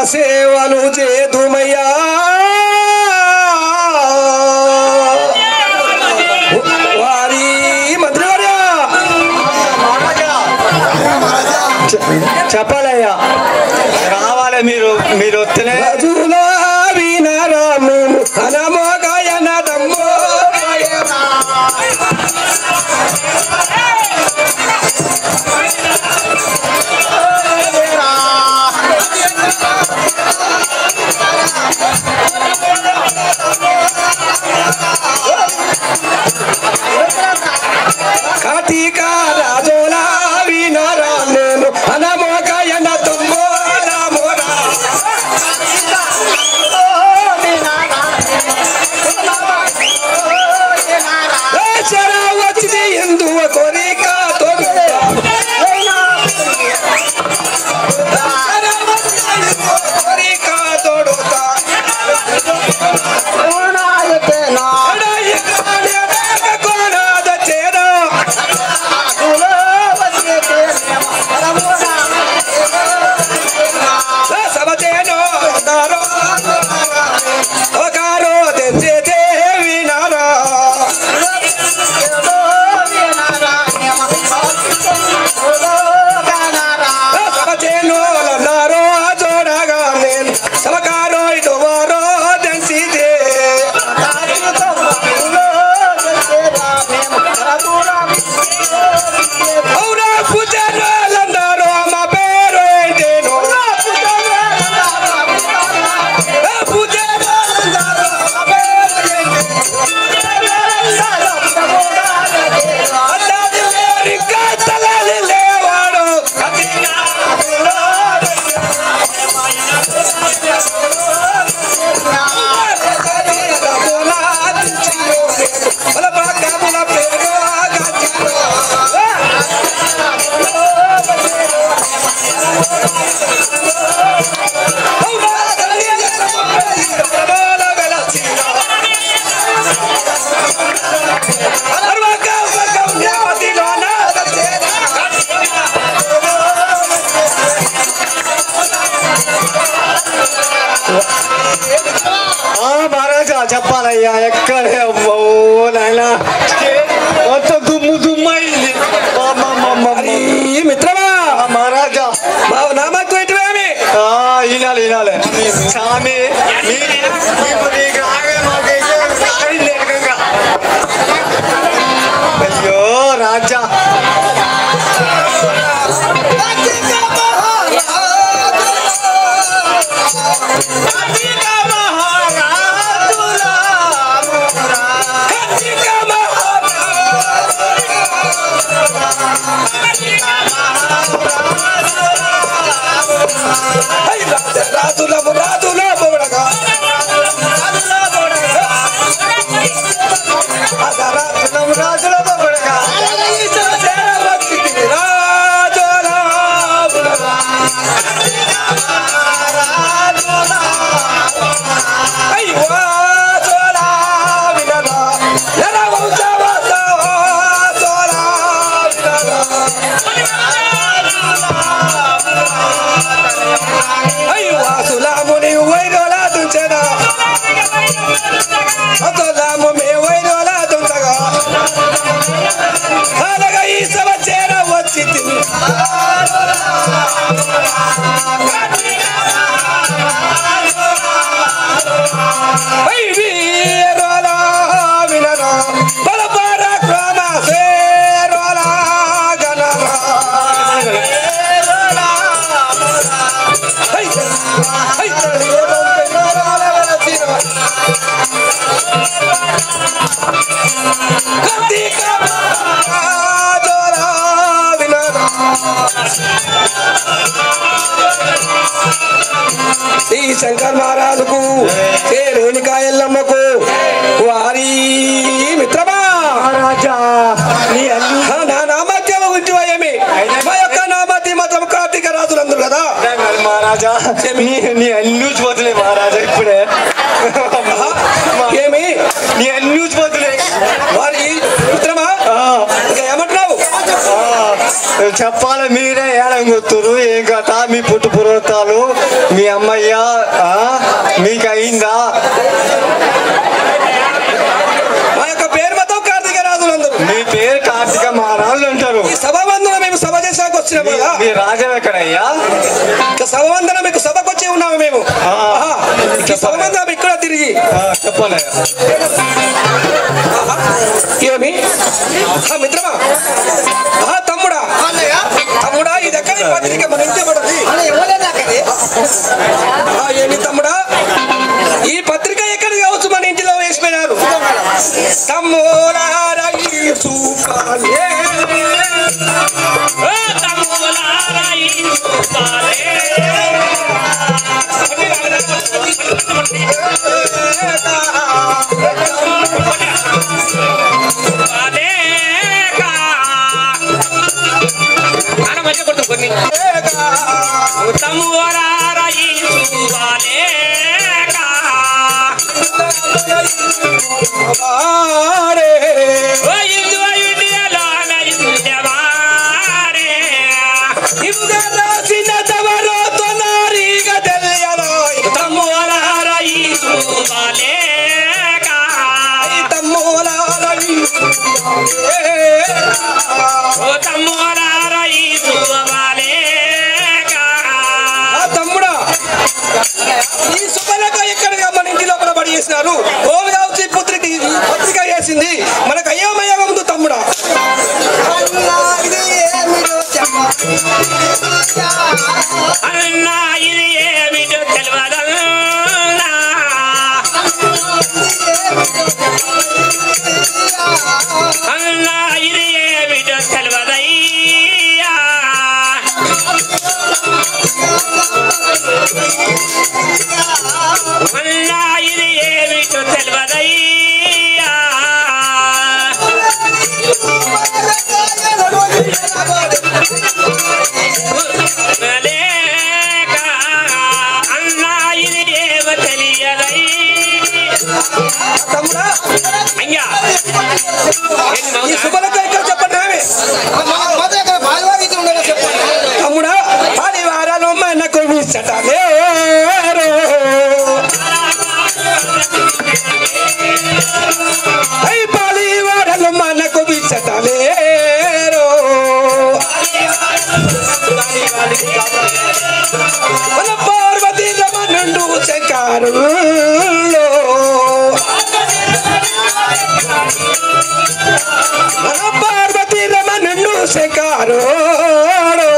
సేవలు చేతుమయ్యా వారి మంత్రివర్య చెప్పాలయ్యా రావాలి మీరు వస్తేనే వినరాము అనమోగాయన దమ్మో కార్తీకా రాజోలా వినరాము అనమోగాయన దమ్మో నామోరా వచ్చింది ఎందు కోరిక మహారాజా చెప్పాలయ్యా ఎక్కడే నాయనా మొత్తం దుమ్ము దుమ్మైంది మిత్రమా మహారాజా నామకు ఏంటివేమి వినాలి స్వామి అయ్యో రాజా శ్రీ శంకర్ మహారాజుకు రేణుకా ఎల్లమ్మకు వారి మిత్రమా రాజా నా నామత్యం గురించి మా యొక్క నామతి మాత్రం కార్తీక రాజులందరూ కదా మహారాజా నీ అల్లు చూడలే మహారాజా ఇప్పుడే చెప్పాలి మీరే ఏడంగుతురు ఏం కథ మీ పుట్టు పురోతాలు మీ అమ్మయ్య మీకు అయిందా? మా యొక్క పేరు మొత్తం కార్తీక రాజులు అందరూ. మీ పేరు కార్తీక మహారాజులు అంటారు. ఈ సభావందనం మేము సభ చేసాక వచ్చినాము కదా. మీ రాజ్యం ఎక్కడయ్యా? ఇంకా సభావందనం మీకు సభకు వచ్చి ఉన్నాము మేము. ఈ సభావందనం ఇక్కడ తిరిగి చెప్పాలి. ఏమి మిత్రమా, తమ్ముడా తమ్ముడా ఇది ఎక్కడ పత్రిక మన ఇంటి పడుతుంది. ఏమి తమ్ముడా ఈ పత్రిక ఎక్కడ కావచ్చు మన ఇంటిలో వేసిపోయినారు. తమ్ముడా తమ్ముడా ఈ శుభలేఖ ఎక్కడగా మన ఇంటి లోపల పడి చేసినారు. ఓలు కావచ్చు పత్రిక వేసింది మనకు అయ్యోమయ్యా ముందు తమ్ముడా. అన్నా ఇది ఏమిటో తెలియదన్నా, అన్నా ఇది ఏమిటో తెలియదయ్యా, అన్నా ఇది ఏమిటో తెలియదయ్యా. అన్నా ఇది ఏమో తెలియదై తమ్ముడా అయ్యా ఈ శుభలేఖ ఎక్కడ చెప్పండి. తమ్ముడా 10 వారాలు మనకు విచ్చటలే వారాలు మనకు విచ్చటలేరు. మన పార్వతీ రమణుండు శంకరులో మన పార్వతీ రమణుండు శంకరులో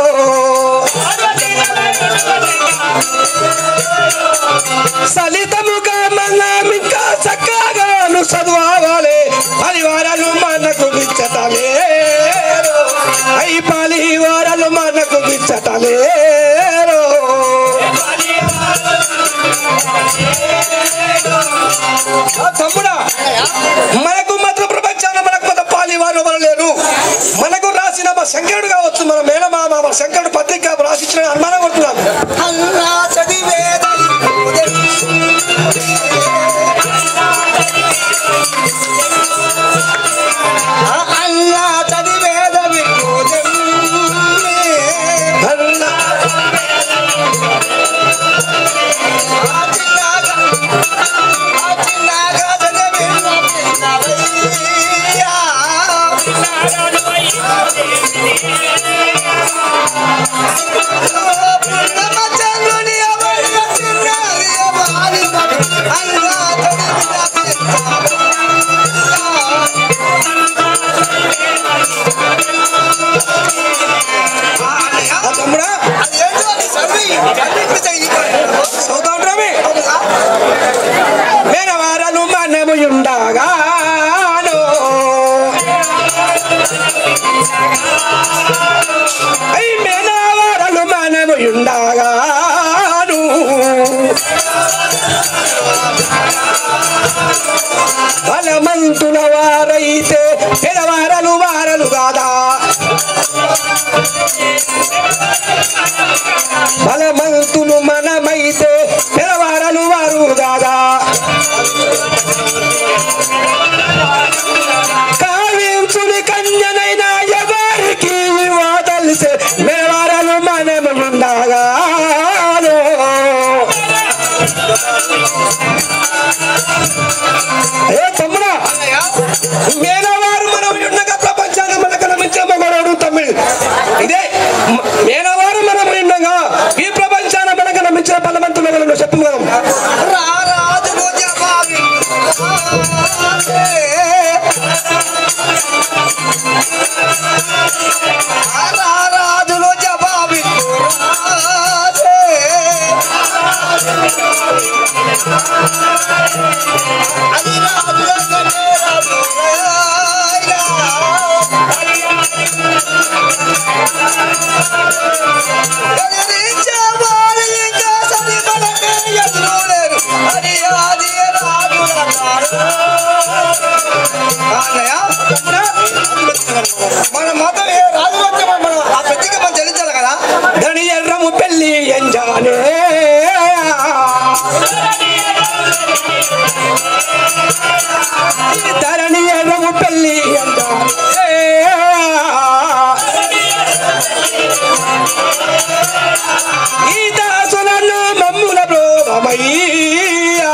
సలితముగా మనం ఇంకా చక్కగాను చదువాలి. 10 వారాలు మనకు విచ్చటలేరు. 10 వారాలు మనకు విచ్చటలేరు. తమ్ముడా మనకు మాత్రం ప్రపంచాన మనకు మాత్రం 10 వారు ఎవరు లేరు. మనకు రాసిన మా శంకరుడు కావచ్చు, మన మేనమామ మా శంకరుడు పత్రిక రాసిచ్చిన అనుమానం కొడుతున్నాను. తమ్ముడా సౌదామి మేనవారాలు మనము ఉండగాను మేనవారాలు మనము ఉండగాను బలమంతుల వారైతే పెదవారలు వారలు కాదా. బలమంతులు మనమైతే పెదవారలు వారు కాదా. కావ్యంతుని కన్యనైనా ఎవరికి వదలిసే ఏ తమ్ముడా, మేనవారు మనం ఉండగా ప్రపంచాన్ని మనకు నమ్మించే మగవాడు తమ్ముడు. ఇదే మేనవారు మనం ఉండగా ఈ ప్రపంచాన్ని మనకు నమ్మించిన బలవంతులు చెప్పు మనం. రాజులు జవాబి అది మన మతం రాజు మనం ఆ ప్రతిగా మనం చెల్లించాలి కదా. ధని ఎర్రము పెళ్లి ఎంజానే ధరణి ఎర్రము పెళ్లి ఎంజానే ఈ దాసులను మమ్ముల బ్రోమయ్యా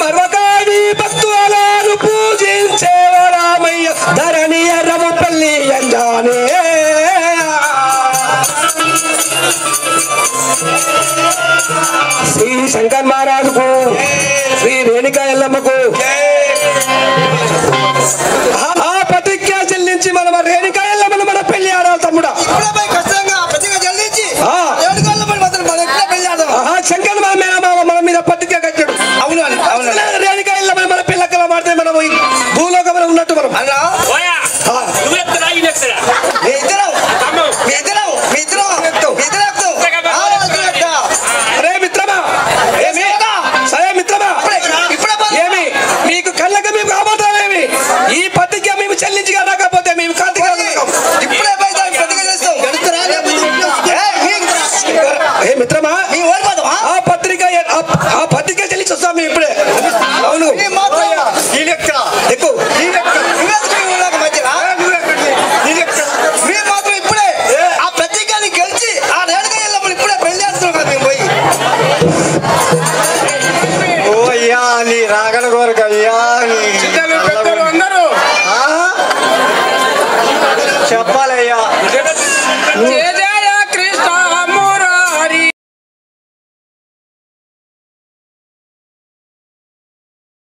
మరొకడి భక్తులను పూజించేవరామయ్య ధరణి ఎర్రము పెళ్లి ఎంజానే శ్రీ శంకర్ మహారాజుకు